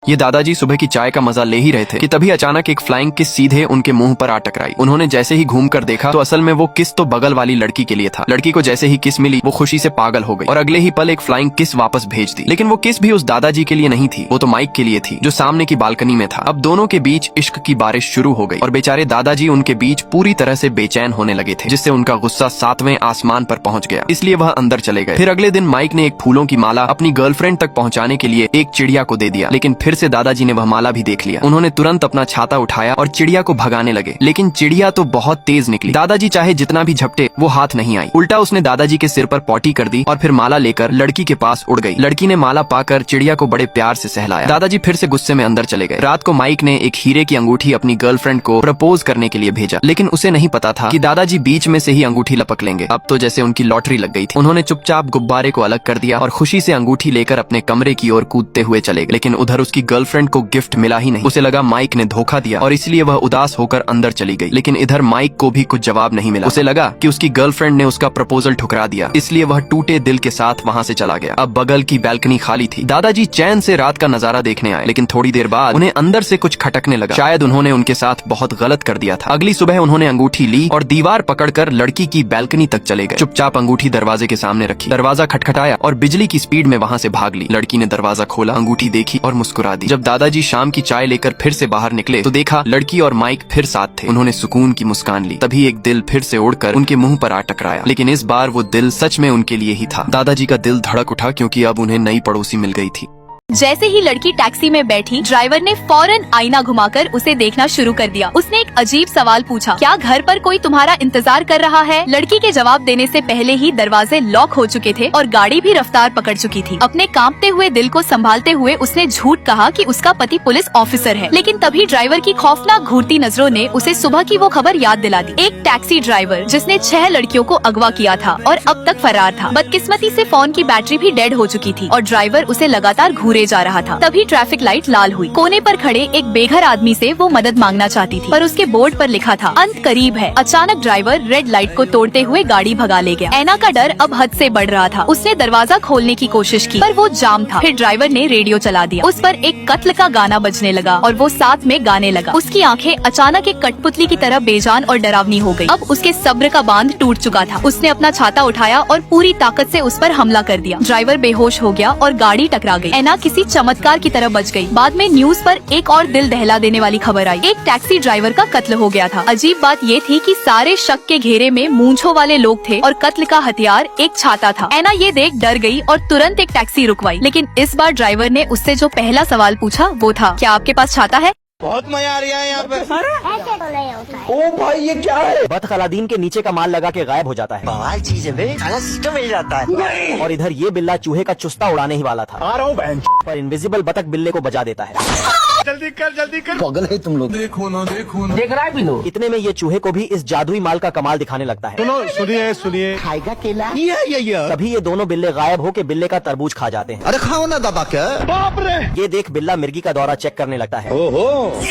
ये दादाजी सुबह की चाय का मजा ले ही रहे थे कि तभी अचानक एक फ्लाइंग किस सीधे उनके मुंह पर आ टकराई। उन्होंने जैसे ही घूम कर देखा तो असल में वो किस तो बगल वाली लड़की के लिए था। लड़की को जैसे ही किस मिली वो खुशी से पागल हो गई और अगले ही पल एक फ्लाइंग किस वापस भेज दी। लेकिन वो किस भी उस दादाजी के लिए नहीं थी, वो तो माइक के लिए थी जो सामने की बालकनी में था। अब दोनों के बीच इश्क की बारिश शुरू हो गई और बेचारे दादाजी उनके बीच पूरी तरह से बेचैन होने लगे थे, जिससे उनका गुस्सा 7वें आसमान पर पहुंच गया। इसलिए वह अंदर चले गए। फिर अगले दिन माइक ने एक फूलों की माला अपनी गर्लफ्रेंड तक पहुंचाने के लिए एक चिड़िया को दे दिया, लेकिन फिर से दादाजी ने वह माला भी देख लिया। उन्होंने तुरंत अपना छाता उठाया और चिड़िया को भगाने लगे, लेकिन चिड़िया तो बहुत तेज निकली। दादाजी चाहे जितना भी झपटे वो हाथ नहीं आई। उल्टा उसने दादाजी के सिर पर पॉटी कर दी और फिर माला लेकर लड़की के पास उड़ गई। लड़की ने माला पाकर चिड़िया को बड़े प्यार से सहलाया। दादाजी फिर से गुस्से में अंदर चले गए। रात को माइक ने एक हीरे की अंगूठी अपनी गर्लफ्रेंड को प्रपोज करने के लिए भेजा, लेकिन उसे नहीं पता था कि दादाजी बीच में से ही अंगूठी लपक लेंगे। अब तो जैसे उनकी लॉटरी लग गई थी। उन्होंने चुपचाप गुब्बारे को अलग कर दिया और खुशी से अंगूठी लेकर अपने कमरे की ओर कूदते हुए चले गए। लेकिन उधर उसकी गर्लफ्रेंड को गिफ्ट मिला ही नहीं। उसे लगा माइक ने धोखा दिया और इसलिए वह उदास होकर अंदर चली गई। लेकिन इधर माइक को भी कुछ जवाब नहीं मिला। उसे लगा कि उसकी गर्लफ्रेंड ने उसका प्रपोजल ठुकरा दिया, इसलिए वह टूटे दिल के साथ वहाँ से चला गया। अब बगल की बैल्कनी खाली थी। दादाजी चैन से रात का नजारा देखने आए, लेकिन थोड़ी देर बाद उन्हें अंदर से कुछ खटकने लगा। शायद उन्होंने उनके साथ बहुत गलत कर दिया था। अगली सुबह उन्होंने अंगूठी ली और दीवार पकड़कर लड़की की बैल्कनी तक चले गए। चुपचाप अंगूठी दरवाजे के सामने रखी। दरवाजा खटखटाया और बिजली की स्पीड में वहाँ से भाग ली। लड़की ने दरवाजा खोला, अंगूठी देखी और मुस्कुरा दी। जब दादाजी शाम की चाय लेकर फिर से बाहर निकले तो देखा लड़की और माइक फिर साथ थे। उन्होंने सुकून की मुस्कान ली। तभी एक दिल फिर से उड़कर उनके मुंह पर आ टकराया, लेकिन इस बार वो दिल सच में उनके लिए ही था। दादाजी का दिल धड़क उठा क्योंकि अब उन्हें नई पड़ोसी मिल गई थी। जैसे ही लड़की टैक्सी में बैठी, ड्राइवर ने फौरन आईना घुमाकर उसे देखना शुरू कर दिया। उसने एक अजीब सवाल पूछा, क्या घर पर कोई तुम्हारा इंतजार कर रहा है? लड़की के जवाब देने से पहले ही दरवाजे लॉक हो चुके थे और गाड़ी भी रफ्तार पकड़ चुकी थी। अपने कांपते हुए दिल को संभालते हुए उसने झूठ कहा कि उसका पति पुलिस ऑफिसर है। लेकिन तभी ड्राइवर की खौफनाक घूरती नजरों ने उसे सुबह की वो खबर याद दिला दी। एक टैक्सी ड्राइवर जिसने 6 लड़कियों को अगवा किया था और अब तक फरार था। बदकिस्मती से फोन की बैटरी भी डेड हो चुकी थी और ड्राइवर उसे लगातार घूरे जा रहा था। तभी ट्रैफिक लाइट लाल हुई। कोने पर खड़े एक बेघर आदमी से वो मदद मांगना चाहती थी, पर उसके बोर्ड पर लिखा था अंत करीब है। अचानक ड्राइवर रेड लाइट को तोड़ते हुए गाड़ी भगा ले गया। ऐना का डर अब हद से बढ़ रहा था। उसने दरवाजा खोलने की कोशिश की, पर वो जाम था। फिर ड्राइवर ने रेडियो चला दिया। उस पर एक कत्ल का गाना बजने लगा और वो साथ में गाने लगा। उसकी आंखें अचानक एक कठपुतली की तरह बेजान और डरावनी हो गई। अब उसके सब्र का बांध टूट चुका था। उसने अपना छाता उठाया और पूरी ताकत से उस पर हमला कर दिया। ड्राइवर बेहोश हो गया और गाड़ी टकरा गई। ऐना किसी चमत्कार की तरह बच गई। बाद में न्यूज पर एक और दिल दहला देने वाली खबर आई। एक टैक्सी ड्राइवर का कत्ल हो गया था। अजीब बात ये थी कि सारे शक के घेरे में मूंछों वाले लोग थे और कत्ल का हथियार एक छाता था। ऐना ये देख डर गई और तुरंत एक टैक्सी रुकवाई। लेकिन इस बार ड्राइवर ने उससे जो पहला सवाल पूछा वो था, क्या आपके पास छाता है? बहुत मजा आ रहा है यहाँ पे। ऐसे तो नहीं होता है। ओ भाई ये क्या है? बतख अलादीन के नीचे का माल लगा के गायब हो जाता है। बवाल चीज है बे, सारा सिस्टम मिल जाता है। और इधर ये बिल्ला चूहे का चुस्ता उड़ाने ही वाला था, आ रहा हूँ बहन। पर इनविजिबल बतख बिल्ले को बजा देता है। जल्दी कर। पागल है तुम लोग। देखो ना। देख रहा है बिनो। इतने में ये चूहे को भी इस जादुई माल का कमाल दिखाने लगता है। सुनिए। खाएगा केला? ये। तभी ये दोनों बिल्ले गायब होके बिल्ले का तरबूज खा जाते हैं। अरे खाओ ना दबा के। बाप रे। ये देख बिल्ला मिर्गी का दौरा चेक करने लगता है। ओहो।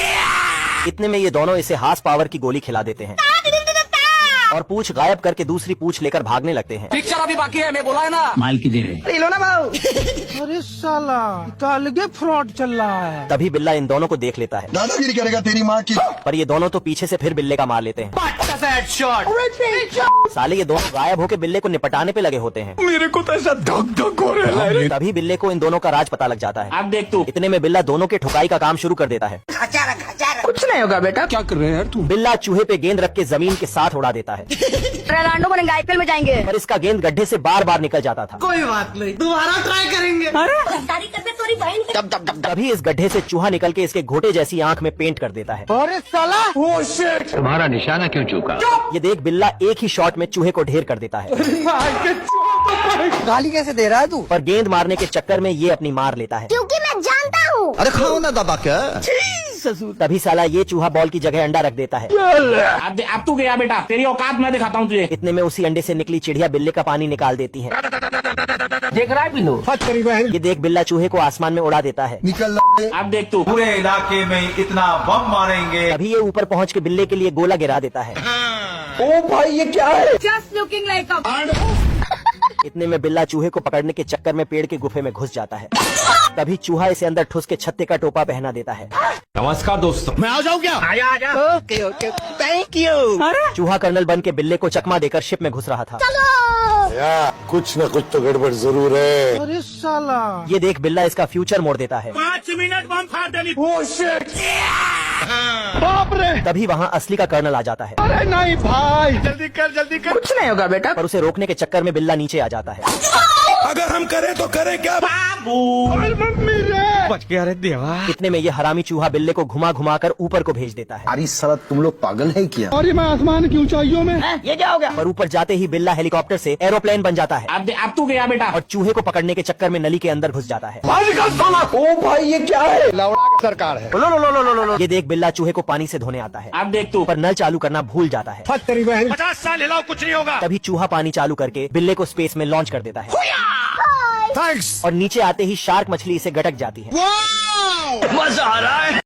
इतने में ये दोनों इसे हार्स पावर की गोली खिला देते हैं और पूछ गायब करके दूसरी पूछ लेकर भागने लगते हैं। पिक्चर अभी बाकी है, मैं बोला है ना। माल की देर है। लो ना भाऊ। अरे साला तो अलगे फ्रॉड चल रहा है। तभी बिल्ला इन दोनों को देख लेता है, दादागिरी करेगा तेरी माँ की। पर ये दोनों तो पीछे से फिर बिल्ले का मार लेते हैं। साले ये दोनों गायब होके बिल्ले को निपटाने पे लगे होते हैं। मेरे को तो ऐसा धक हो रहा है। तभी बिल्ले को इन दोनों का राज पता लग जाता है। अब देख तू। इतने में बिल्ला दोनों के ठुकाई का काम शुरू कर देता है। कुछ नहीं होगा बेटा। क्या कर रहे हैं यार तू? बिल्ला चूहे पे गेंद रख के जमीन के साथ उड़ा देता है, रोनाल्डो बनेंगे, आईपीएल में जाएंगे। पर इसका गेंद गड्ढे से बार बार निकल जाता था। कोई बात नहीं, दोबारा ट्राई करेंगे। गद्दारी करते तोरी बहन की। तभी इस गड्ढे से चूहा निकल के इसके घोटे जैसी आंख में पेंट कर देता है। अरे साला तुम्हारा निशाना क्यों चूका? ये देख बिल्ला एक ही शॉट में चूहे को ढेर कर देता है, गाली कैसे दे रहा है तू? पर गेंद मारने के चक्कर में ये अपनी मार लेता है। क्योंकि मैं जानता हूँ। अरे खाओ ना दबा के। तभी साला ये चूहा बॉल की जगह अंडा रख देता है। अब तू गया बेटा, तेरी औकात मैं दिखाता हूँ तुझे। इतने में उसी अंडे से निकली चिड़िया बिल्ले का पानी निकाल देती है। देख रहा है बिनो? ये देख बिल्ला चूहे को आसमान में उड़ा देता है। निकल। अब देख तू। पूरे इलाके में इतना बम मारेंगे। तभी ये ऊपर पहुँच के बिल्ले के लिए गोला गिरा देता है। ओ भाई ये क्या है? Just looking like a इतने में बिल्ला चूहे को पकड़ने के चक्कर में पेड़ के गुफे में घुस जाता है। तभी चूहा इसे अंदर ठुस के छत्ते का टोपा पहना देता है। नमस्कार दोस्तों, मैं आ जाऊँ क्या? Okay okay thank you. चूहा कर्नल बन के बिल्ले को चकमा देकर शिप में घुस रहा था। कुछ न कुछ तो गड़बड़ जरूर है। अरे साला। ये देख बिल्ला इसका फ्यूचर मोड़ देता है। 5 मिनट बम फाड़ देनी। बाप रे। तभी वहाँ असली का कर्नल आ जाता है, अरे नहीं भाई, जल्दी कर। कुछ नहीं होगा बेटा। पर उसे रोकने के चक्कर में बिल्ला नीचे आ जाता है। अगर हम करें तो करें क्या? मम्मी रे। बच गया रे देवा। इतने में ये हरामी चूहा बिल्ले को घुमा घुमा कर ऊपर को भेज देता है। अरे साला तुम लोग पागल है क्या? और मैं आसमान की ऊंचाइयों में। ये क्या हो गया? पर ऊपर जाते ही बिल्ला हेलीकॉप्टर से एरोप्लेन बन जाता है अब तू गया बेटा। और चूहे को पकड़ने के चक्कर में नली के अंदर घुस जाता है। ओ भाई ये क्या है? लौड़ा का सरकार है। लो। ये देख बिल्ला चूहे को पानी से धोने आता है, अब देख तू। पर नल चालू करना भूल जाता है। 50 साल हिलाओ, कुछ नहीं होगा। तभी चूहा पानी चालू करके बिल्ले को स्पेस में लॉन्च कर देता है थैंक्स। और नीचे आते ही शार्क मछली इसे गटक जाती है। मजा आ रहा है।